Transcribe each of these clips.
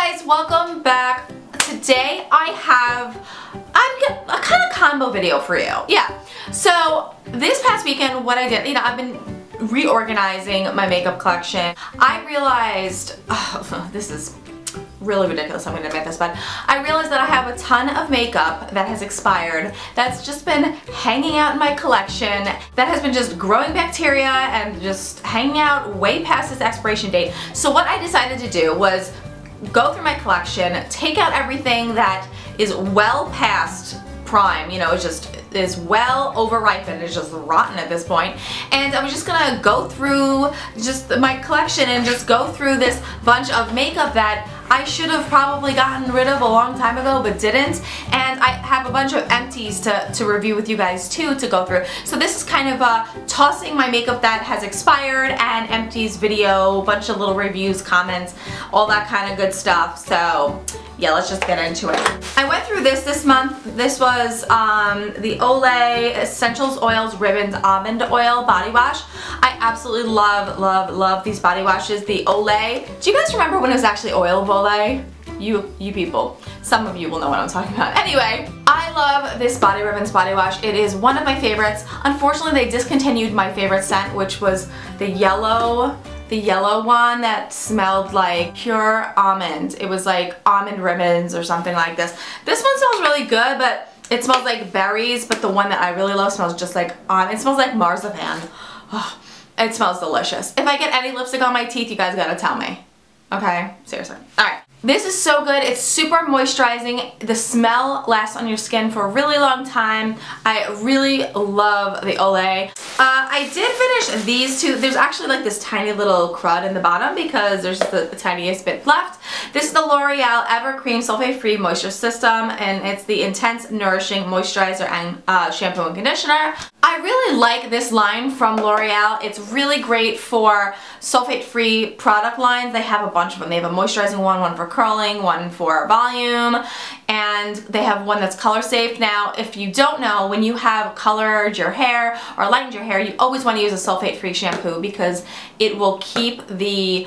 guys, welcome back. Today I have a kind of combo video for you. Yeah, so this past weekend what I did, I've been reorganizing my makeup collection. I realized, this is really ridiculous, I'm gonna admit this, but I realized that I have a ton of makeup that has expired that's just been hanging out in my collection, that has been just growing bacteria and just hanging out way past its expiration date. So what I decided to do was go through my collection, take out everything that is well past prime, it just is well overripened, it's just rotten at this point, and I was just gonna go through just my collection and just go through this bunch of makeup that I should have probably gotten rid of a long time ago but didn't, and I have a bunch of empties to review with you guys too to go through. So this is kind of tossing my makeup that has expired and empties video, bunch of little reviews, comments, all that kind of good stuff. So yeah, let's just get into it. I went through this month. This was the Olay Essentials Oils Ribboned Almond Oil Body Wash. I absolutely love these body washes. The Olay. Do you guys remember when it was actually oil of Olay? You people. Some of you will know what I'm talking about. Anyway, I love this Body Ribbons body wash. It is one of my favorites. Unfortunately, they discontinued my favorite scent, which was the yellow one that smelled like pure almond. It was like almond ribbons or something like this. This one smells really good, but it smells like berries, but the one that I really love smells just like it smells like marzipan. Oh, it smells delicious. If I get any lipstick on my teeth, you guys gotta tell me. Okay? Seriously. Alright. This is so good. It's super moisturizing. The smell lasts on your skin for a really long time. I really love the Olay. I did finish these two. There's actually like this tiny little crud in the bottom because there's the tiniest bit left. This is the L'Oreal Ever Cream Sulfate Free Moisture System, and it's the Intense Nourishing Moisturizer and Shampoo and Conditioner. I really like this line from L'Oreal. It's really great for sulfate-free product lines. They have a bunch of them. They have a moisturizing one for curling, one for volume, and they have one that's color safe. Now, if you don't know, when you have colored your hair or lightened your hair, you always want to use a sulfate-free shampoo because it will keep the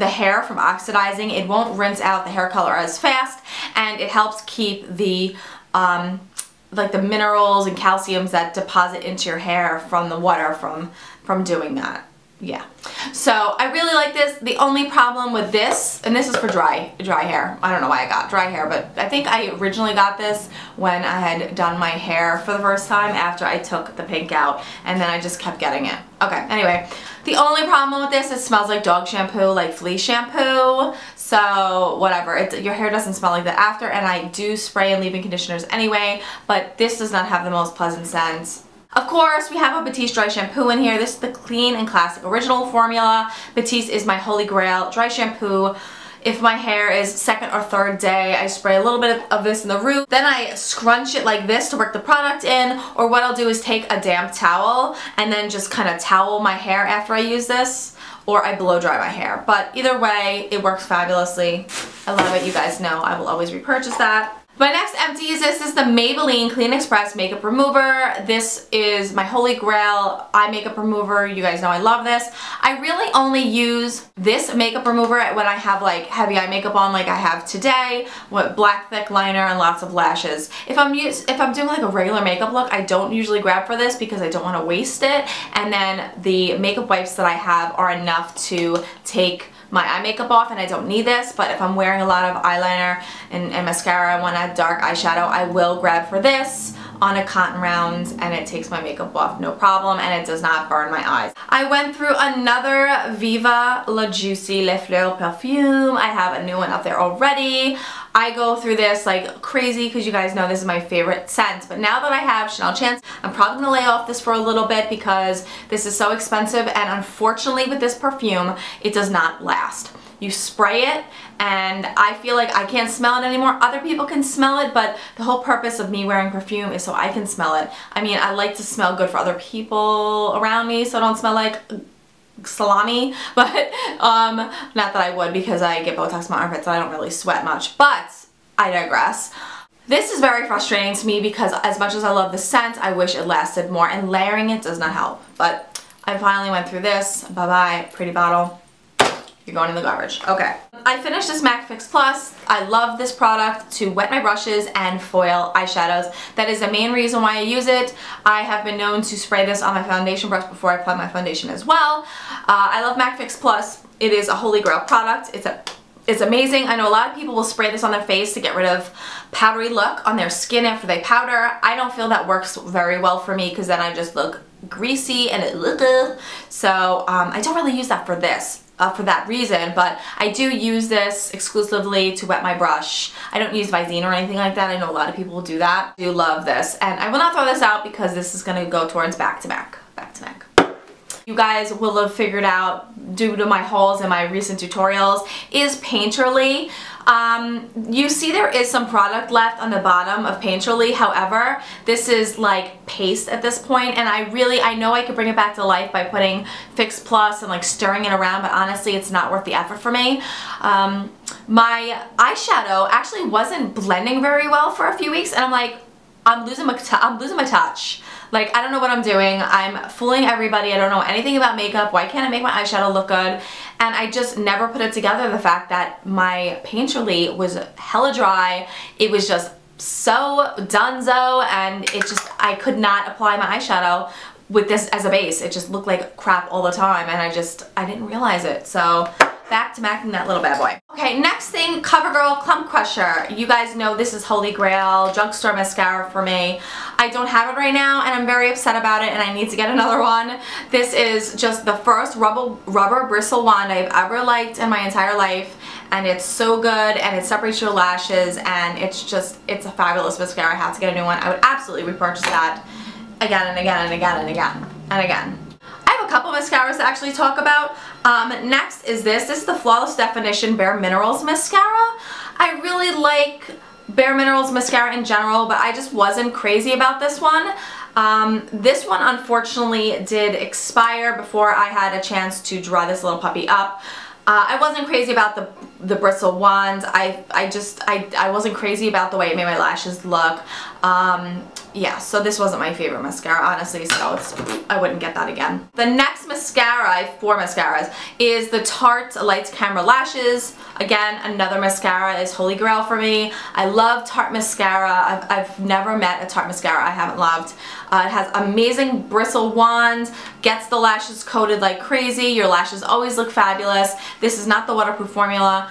hair from oxidizing. It won't rinse out the hair color as fast, and it helps keep the like the minerals and calciums that deposit into your hair from the water from doing that. Yeah. So I really like this. The only problem with this, and this is for dry hair. I don't know why I got dry hair, but I think I originally got this when I had done my hair for the first time after I took the pink out, and then I just kept getting it. Okay, anyway, the only problem with this, it smells like dog shampoo, like flea shampoo. So whatever, your hair doesn't smell like that after, and I do spray and leave-in conditioners anyway, but this does not have the most pleasant scent. Of course, we have a Batiste dry shampoo in here. This is the Clean and Classic Original formula. Batiste is my holy grail dry shampoo. If my hair is second or third day, I spray a little bit of this in the root. Then I scrunch it like this to work the product in, or what I'll do is take a damp towel and then just kind of towel my hair after I use this, or I blow dry my hair. But either way, it works fabulously. I love it. You guys know I will always repurchase that. My next empty is this. This is the Maybelline Clean Express Makeup Remover. This is my holy grail eye makeup remover. You guys know I love this. I really only use this makeup remover when I have like heavy eye makeup on like I have today, with black thick liner and lots of lashes. If I'm doing like a regular makeup look, I don't usually grab for this because I don't want to waste it. And then the makeup wipes that I have are enough to take my eye makeup off, and I don't need this. But if I'm wearing a lot of eyeliner and mascara, I want to add dark eyeshadow, I will grab for this on a cotton round, and it takes my makeup off no problem, and it does not burn my eyes. I went through another Viva La Juicy Les Fleurs perfume. I have a new one up there already. I go through this like crazy because you guys know this is my favorite scent, but now that I have Chanel Chance, I'm probably gonna lay off this for a little bit because this is so expensive, and unfortunately with this perfume, it does not last. You spray it, and I feel like I can't smell it anymore. Other people can smell it, but the whole purpose of me wearing perfume is so I can smell it. I mean, I like to smell good for other people around me, so I don't smell like salami, but not that I would because I get Botox in my armpits and I don't really sweat much, but I digress. This is very frustrating to me because as much as I love the scent, I wish it lasted more, and layering it does not help. But I finally went through this. Bye-bye, pretty bottle. You're going in the garbage. Okay. I finished this MAC Fix Plus. I love this product to wet my brushes and foil eyeshadows. That is the main reason why I use it. I have been known to spray this on my foundation brush before I apply my foundation as well. I love MAC Fix Plus. It is a holy grail product. It's amazing. I know a lot of people will spray this on their face to get rid of powdery look on their skin after they powder. I don't feel that works very well for me because then I just look greasy and so I don't really use that for this. For that reason, but I do use this exclusively to wet my brush. I don't use Visine or anything like that. I know a lot of people will do that. I do love this, and I will not throw this out because this is going to go towards back to back. You guys will have figured out, due to my hauls and my recent tutorials, is Painterly. You see there is some product left on the bottom of Painterly. However, this is like paste at this point, and I know I could bring it back to life by putting Fix Plus and like stirring it around, but honestly it's not worth the effort for me. My eyeshadow actually wasn't blending very well for a few weeks, and I'm like, I'm losing my touch. Like, I don't know what I'm doing. I'm fooling everybody. I don't know anything about makeup. Why can't I make my eyeshadow look good? And I just never put it together, the fact that my Painterly was hella dry. It was just so dunzo, and it just, I could not apply my eyeshadow with this as a base. It just looked like crap all the time, and I didn't realize it. So back to macking that little bad boy. Okay, next thing, CoverGirl Clump Crusher. You guys know this is holy grail, drugstore mascara for me. I don't have it right now, and I'm very upset about it, and I need to get another one. This is just the first rubber bristle wand I've ever liked in my entire life, and it's so good, and it separates your lashes, and it's a fabulous mascara. I have to get a new one. I would absolutely repurchase that again and again and again and again and again. I have a couple mascaras to actually talk about. Next is this. This is the Flawless Definition Bare Minerals mascara. I really like Bare Minerals mascara in general, but I just wasn't crazy about this one. This one unfortunately did expire before I had a chance to dry this little puppy up. I wasn't crazy about the bristle wand. I wasn't crazy about the way it made my lashes look. Yeah, so this wasn't my favorite mascara, honestly, so I wouldn't get that again. The next mascara, I have 4 mascaras, is the Tarte Lights Camera Lashes. Again, another mascara is holy grail for me. I love Tarte mascara. I've never met a Tarte mascara I haven't loved. It has amazing bristle wands, gets the lashes coated like crazy. Your lashes always look fabulous. This is not the waterproof formula.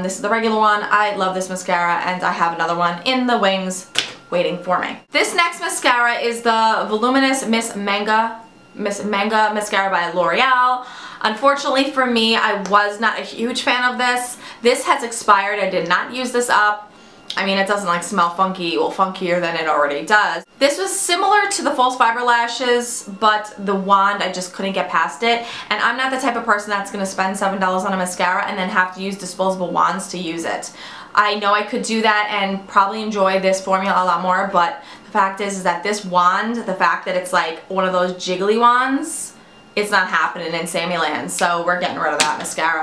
This is the regular one. I love this mascara, and I have another one in the wings waiting for me. This next mascara is the Voluminous Miss Manga mascara by L'Oreal. Unfortunately for me, I was not a huge fan of this. This has expired. I did not use this up. I mean, it doesn't like smell funky, well, funkier than it already does. This was similar to the false fiber lashes, but the wand, I just couldn't get past it. And I'm not the type of person that's gonna spend $7 on a mascara and then have to use disposable wands to use it. I know I could do that and probably enjoy this formula a lot more, but the fact is that this wand, the fact that it's like one of those jiggly wands, it's not happening in Sammyland, so we're getting rid of that mascara.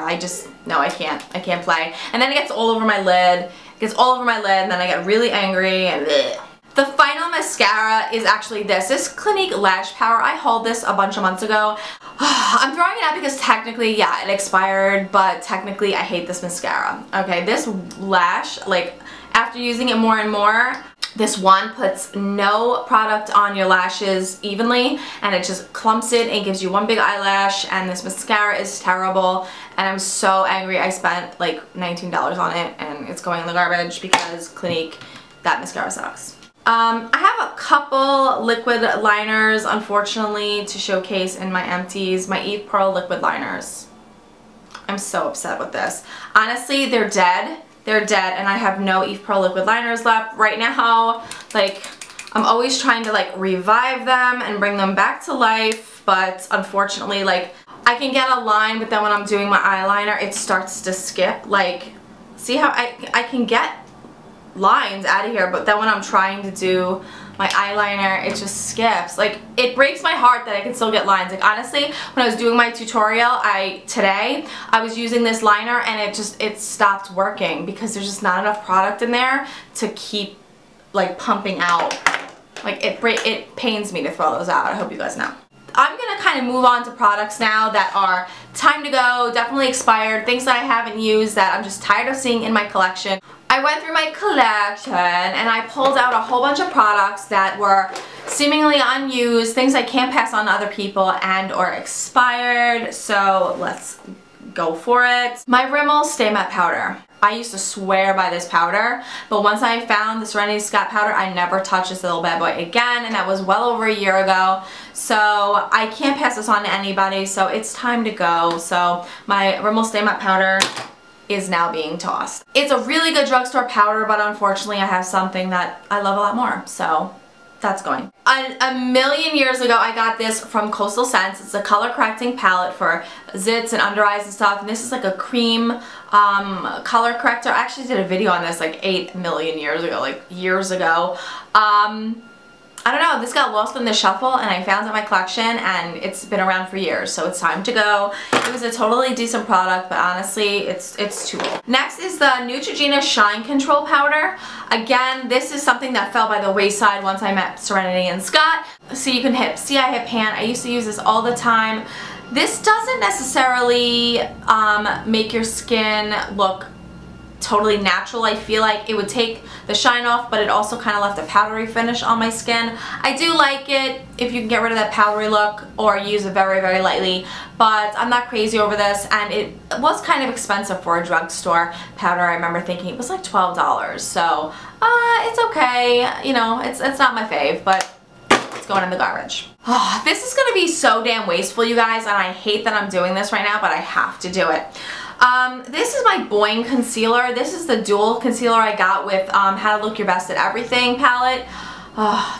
No, I can't play. And then it gets all over my lid. It gets all over my lid, and then I get really angry, and bleh. The final mascara is actually this. This Clinique Lash Power. I hauled this a bunch of months ago. I'm throwing it out because technically, yeah, it expired, but technically I hate this mascara. Okay, this lash, like, after using it more and more, this wand puts no product on your lashes evenly, and it just clumps it and gives you one big eyelash, and this mascara is terrible, and I'm so angry. I spent like $19 on it, and it's going in the garbage because Clinique, that mascara sucks. I have a couple liquid liners, unfortunately, to showcase in my Empties, my Eve Pearl liquid liners. I'm so upset with this. Honestly, they're dead. They're dead, and I have no Eve Pearl liquid liners left right now. Like, I'm always trying to like revive them and bring them back to life, but unfortunately, like, I can get a line, but then when I'm doing my eyeliner, it starts to skip. Like, see how I can get lines out of here, but then when I'm trying to do my eyeliner, it just skips. Like, it breaks my heart that I can still get lines. Like, honestly, when I was doing my tutorial today, I was using this liner, and it stopped working because there's just not enough product in there to keep like pumping out. Like, it pains me to throw those out. I hope you guys know. I'm gonna kind of move on to products now that are time to go, definitely expired, things that I haven't used that I'm just tired of seeing in my collection. I went through my collection and I pulled out a whole bunch of products that were seemingly unused, things I can't pass on to other people and or expired, so let's go for it. My Rimmel Stay Matte Powder. I used to swear by this powder, but once I found the Serenity Scott powder, I never touched this little bad boy again, and that was well over a year ago. So I can't pass this on to anybody, so it's time to go. So my Rimmel Stay Matte Powder is now being tossed. It's a really good drugstore powder, but unfortunately I have something that I love a lot more, so that's going. A million years ago I got this from Coastal Scents. It's a color correcting palette for zits and under eyes and stuff, and this is like a cream color corrector. I actually did a video on this like 8 million years ago, like years ago. I don't know, this got lost in the shuffle and I found it in my collection and it's been around for years, so it's time to go. It was a totally decent product, but honestly, it's too old. Next is the Neutrogena Shine Control Powder. Again, this is something that fell by the wayside once I met Serenity and Scott. So you can hit, see I hit pan. I used to use this all the time. This doesn't necessarily make your skin look totally natural. I feel like it would take the shine off, but it also kind of left a powdery finish on my skin. I do like it if you can get rid of that powdery look or use it very, very lightly, but I'm not crazy over this, and it was kind of expensive for a drugstore powder. I remember thinking it was like $12, so it's okay. You know, it's not my fave, but it's going in the garbage. Oh, this is gonna be so damn wasteful, you guys, and I hate that I'm doing this right now, but I have to do it. This is my Boing concealer. This is the dual concealer I got with How to Look Your Best at Everything palette.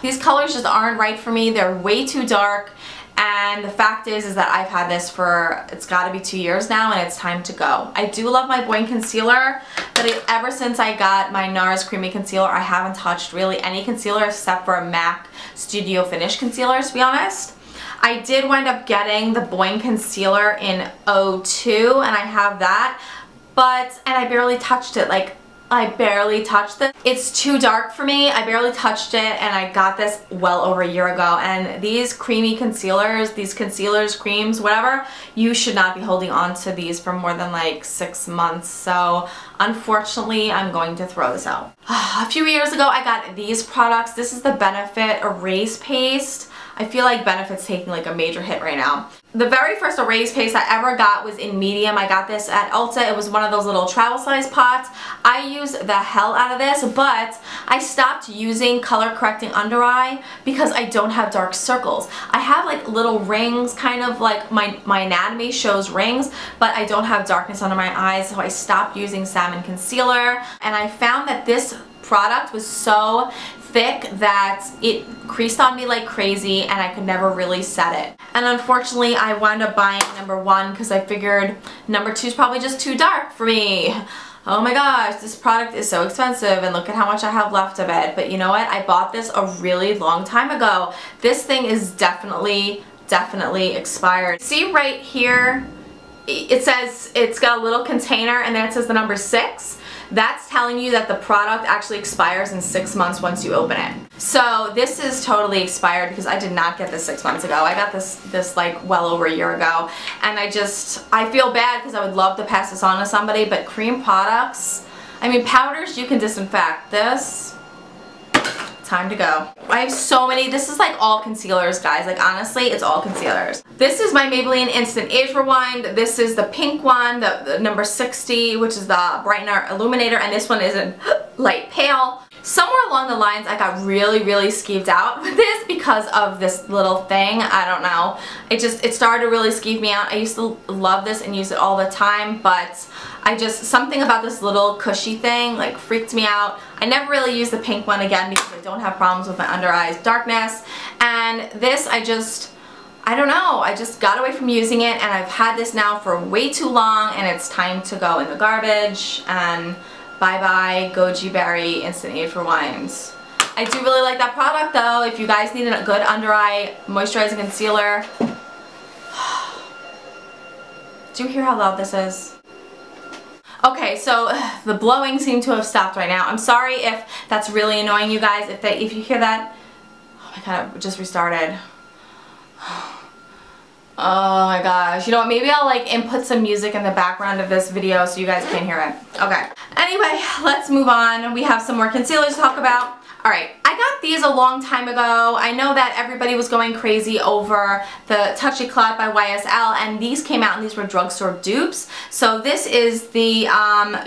These colors just aren't right for me. They're way too dark, and the fact is that I've had this for, it's gotta be 2 years now, and it's time to go. I do love my Boing concealer, but ever since I got my Nars Creamy Concealer, I haven't touched really any concealer except for a MAC Studio Finish concealer, to be honest. I did wind up getting the Boing concealer in 02, and I have that, and I barely touched it. Like, I barely touched it. It's too dark for me. I barely touched it, and I got this well over a year ago, and these creamy concealers, these concealers, creams, whatever, you should not be holding on to these for more than like 6 months, so unfortunately I'm going to throw this out. A few years ago I got these products. This is the Benefit Erase Paste. I feel like Benefit's taking like a major hit right now. The very first erase paste I ever got was in medium. I got this at Ulta. It was one of those little travel size pots. I used the hell out of this, but I stopped using color correcting under eye because I don't have dark circles. I have like little rings, kind of like my anatomy shows rings, but I don't have darkness under my eyes, so I stopped using Salmon Concealer, and I found that this product was so thick that it creased on me like crazy and I could never really set it. And unfortunately I wound up buying number 1 because I figured number 2 is probably just too dark for me. Oh my gosh, this product is so expensive and look at how much I have left of it. But you know what? I bought this a really long time ago. This thing is definitely expired. See right here, it says it's got a little container and then it says the number 6. That's telling you that the product actually expires in 6 months once you open it. So this is totally expired because I did not get this 6 months ago. I got this like well over a year ago, and I feel bad because I would love to pass this on to somebody, but cream products, I mean powders you can disinfect. This, time to go. I have so many. This is like all concealers, guys. Like honestly, it's all concealers. This is my Maybelline Instant Age Rewind. This is the pink one, the number 60, which is the Brightener Illuminator, and this one is in light pale. Somewhere along the lines I got really skeeved out with this because of this little thing. I don't know. It started to really skeeve me out. I used to love this and use it all the time, but something about this little cushy thing like freaked me out. I never really used the pink one again because I don't have problems with my under eyes darkness. And this I don't know, I just got away from using it, and I've had this now for way too long, and it's time to go in the garbage. And bye-bye Goji Berry Instant Age Rewinds. I do really like that product though. If you guys need a good under eye moisturizing concealer. Do you hear how loud this is? Okay, so the blowing seemed to have stopped right now. I'm sorry if that's really annoying you guys. If you hear that, oh my god, it just restarted. Oh my gosh. You know what? Maybe I'll like input some music in the background of this video so you guys can hear it. Okay. Anyway, let's move on. We have some more concealers to talk about. Alright, I got these a long time ago. I know that everybody was going crazy over the Touchy Clot by YSL, and these came out and these were drugstore dupes. So this is the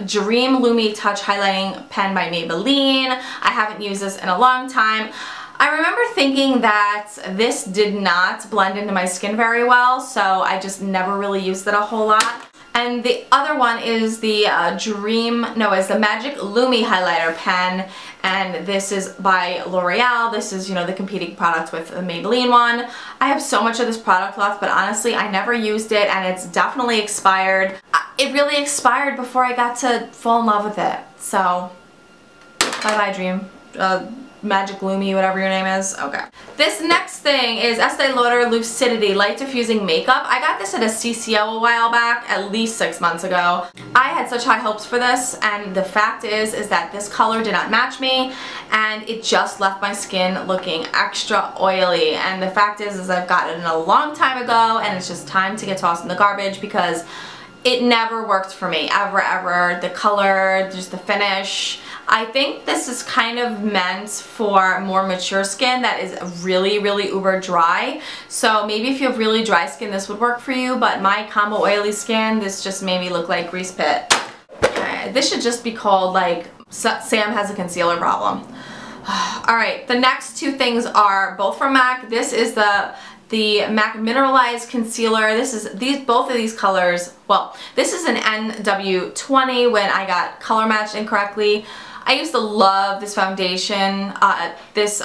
Dream Lumi Touch Highlighting Pen by Maybelline. I haven't used this in a long time. I remember thinking that this did not blend into my skin very well, so I just never really used it a whole lot. And the other one is the it's the Magic Lumi Highlighter Pen, and this is by L'Oreal. This is, you know, the competing product with the Maybelline one. I have so much of this product left, but honestly, I never used it, and it's definitely expired. It really expired before I got to fall in love with it. So, bye-bye, Dream. Magic Lumi, whatever your name is. Okay. This next thing is Estee Lauder Lucidity Light Diffusing Makeup. I got this at a CCO a while back, at least 6 months ago. I had such high hopes for this, and the fact is that this color did not match me, and it just left my skin looking extra oily. And the fact is I've gotten it a long time ago, and it's just time to get tossed in the garbage because it never worked for me, ever. The color, just the finish. I think this is kind of meant for more mature skin that is really uber dry. So maybe if you have really dry skin, this would work for you, but my combo oily skin, this just made me look like grease pit. Okay, this should just be called like Sam has a concealer problem. Alright, the next two things are both from MAC. This is the MAC Mineralized Concealer. This is both of these colors. Well, this is an NW20 when I got color matched incorrectly. I used to love this foundation, this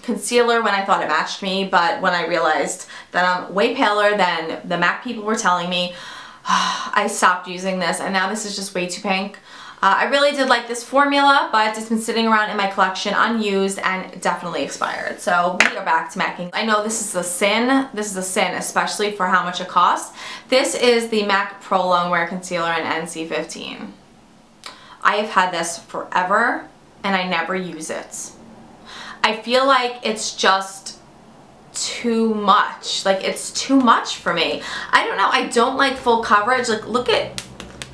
concealer when I thought it matched me, but when I realized that I'm way paler than the MAC people were telling me, I stopped using this, and now this is just way too pink. I really did like this formula, but it's been sitting around in my collection unused and definitely expired. So we are back to MACing. I know this is a sin. This is a sin, especially for how much it costs. This is the MAC Pro Longwear Concealer in NC15. I have had this forever and I never use it. I feel like it's just too much. Like, it's too much for me. I don't know. I don't like full coverage. Like, look at,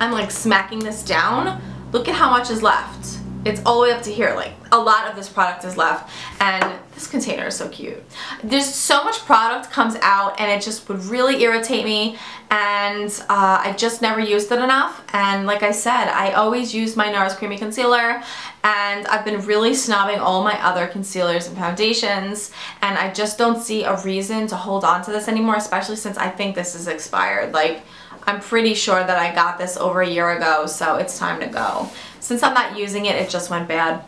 I'm like smacking this down. Look at how much is left. It's all the way up to here. Like, a lot of this product is left, and this container is so cute. There's so much product comes out, and it just would really irritate me, and I just never used it enough. And like I said, I always use my Nars Creamy Concealer, and I've been really snobbing all my other concealers and foundations, and I just don't see a reason to hold on to this anymore, especially since I think this is expired. Like, I'm pretty sure that I got this over a year ago, so it's time to go. Since I'm not using it, it just went bad.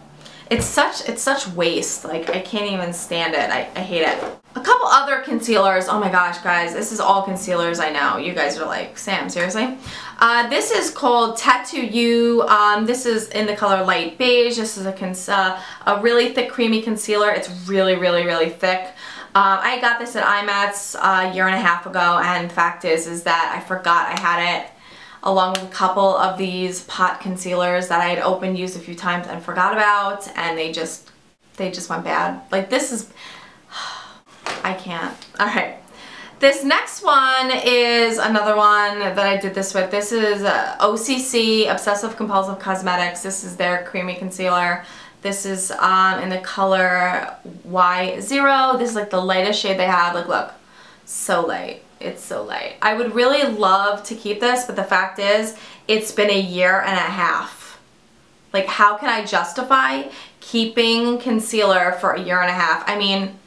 It's such waste. Like, I can't even stand it. I hate it. A couple other concealers. Oh my gosh, guys, this is all concealers. I know. You guys are like, Sam, seriously? This is called Tattoo You. This is in the color light beige. This is a really thick, creamy concealer. It's really thick. I got this at IMATS a year and a half ago, and the fact is that I forgot I had it, along with a couple of these pot concealers that I had opened, used a few times, and forgot about, and they just went bad. Like, this is, I can't. Alright. This next one is another one that I did this with. This is OCC, Obsessive Compulsive Cosmetics. This is their creamy concealer. This is in the color Y0. This is like the lightest shade they have. Like, look, so light. It's so light. I would really love to keep this, but the fact is, it's been a year and a half. Like, how can I justify keeping concealer for a year and a half? I mean,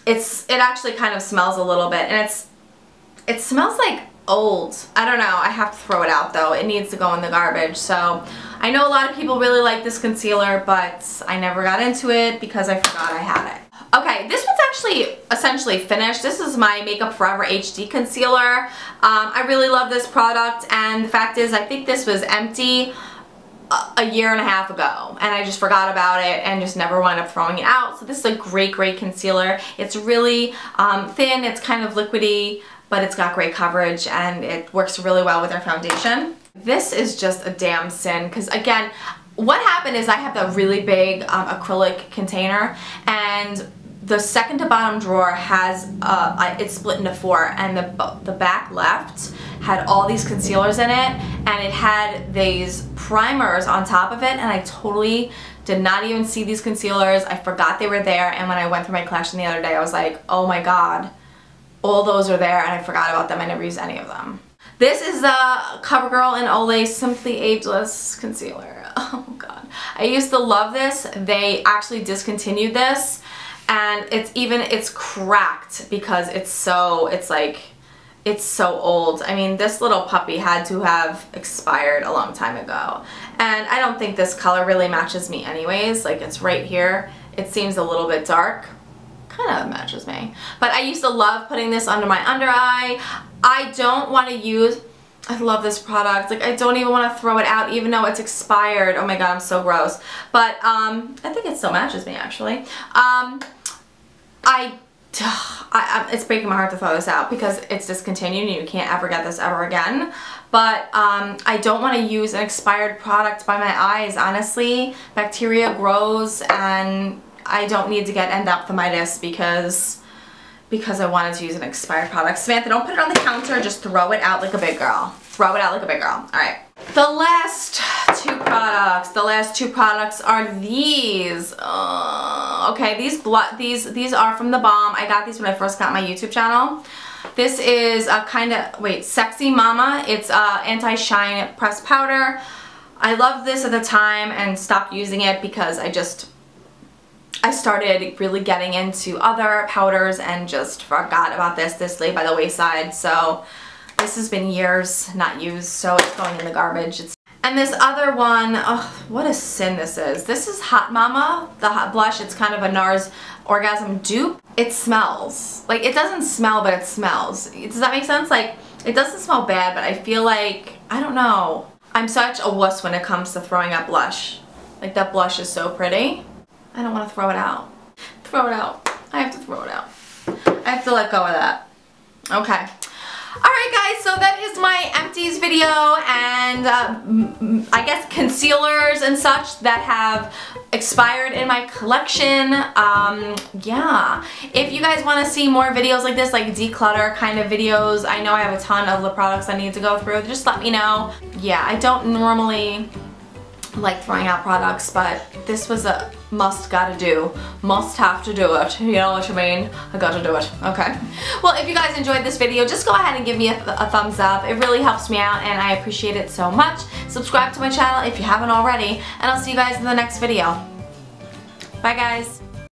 it actually kind of smells a little bit, and it smells like old. I don't know. I have to throw it out though. It needs to go in the garbage. So I know a lot of people really like this concealer, but I never got into it because I forgot I had it. Okay, this one's actually essentially finished. This is my Makeup Forever HD concealer. I really love this product, and the fact is I think this was empty a year and a half ago, and I just forgot about it and just never wound up throwing it out. So this is a great concealer. It's really thin, it's kind of liquidy, but it's got great coverage and it works really well with our foundation. This is just a damn sin, because again, what happened is I have a really big acrylic container, and the second to bottom drawer has, it's split into 4, and the back left had all these concealers in it, and it had these primers on top of it, and I totally did not even see these concealers. I forgot they were there, and when I went through my collection the other day, I was like, oh my god, all those are there, and I forgot about them. I never used any of them. This is the CoverGirl and Olay Simply Ageless Concealer. Oh god. I used to love this. They actually discontinued this, and it's cracked because it's so old. I mean, this little puppy had to have expired a long time ago. And I don't think this color really matches me anyways. Like, it's right here. It seems a little bit dark. Kind of matches me. But I used to love putting this under my under eye. I don't want to use... I love this product. Like, I don't even want to throw it out even though it's expired. Oh my god, I'm so gross. But I think it still matches me, actually. It's breaking my heart to throw this out because it's discontinued and you can't ever get this ever again. But I don't want to use an expired product by my eyes, honestly. Bacteria grows and I don't need to get endophthalmitis because I wanted to use an expired product. Samantha, don't put it on the counter, just throw it out like a big girl. Throw it out like a big girl. Alright. The last two products are these. Okay, these are from The Balm. I got these when I first got my YouTube channel. This is a kind of, Sexy Mama. It's anti-shine pressed powder. I loved this at the time and stopped using it because I started really getting into other powders and just forgot about this. This lay by the wayside, so this has been years not used, so it's going in the garbage. And this other one, oh, what a sin this is. This is Hot Mama, the hot blush. It's kind of a Nars Orgasm dupe. It smells. Like, it doesn't smell, but it smells. Does that make sense? Like, it doesn't smell bad, but I feel like, I don't know. I'm such a wuss when it comes to throwing out blush. Like, that blush is so pretty. I don't want to throw it out. Throw it out. I have to throw it out. I have to let go of that. Okay. Alright guys, so that is my empties video and I guess concealers and such that have expired in my collection. Yeah. If you guys want to see more videos like this, like declutter kind of videos, I know I have a ton of the products I need to go through, just let me know. Yeah, I don't normally like throwing out products, but this was a must have to do it, you know what I mean? I gotta do it. Okay. Well, if you guys enjoyed this video, just go ahead and give me a thumbs up. It really helps me out and I appreciate it so much. Subscribe to my channel if you haven't already, and I'll see you guys in the next video. Bye guys.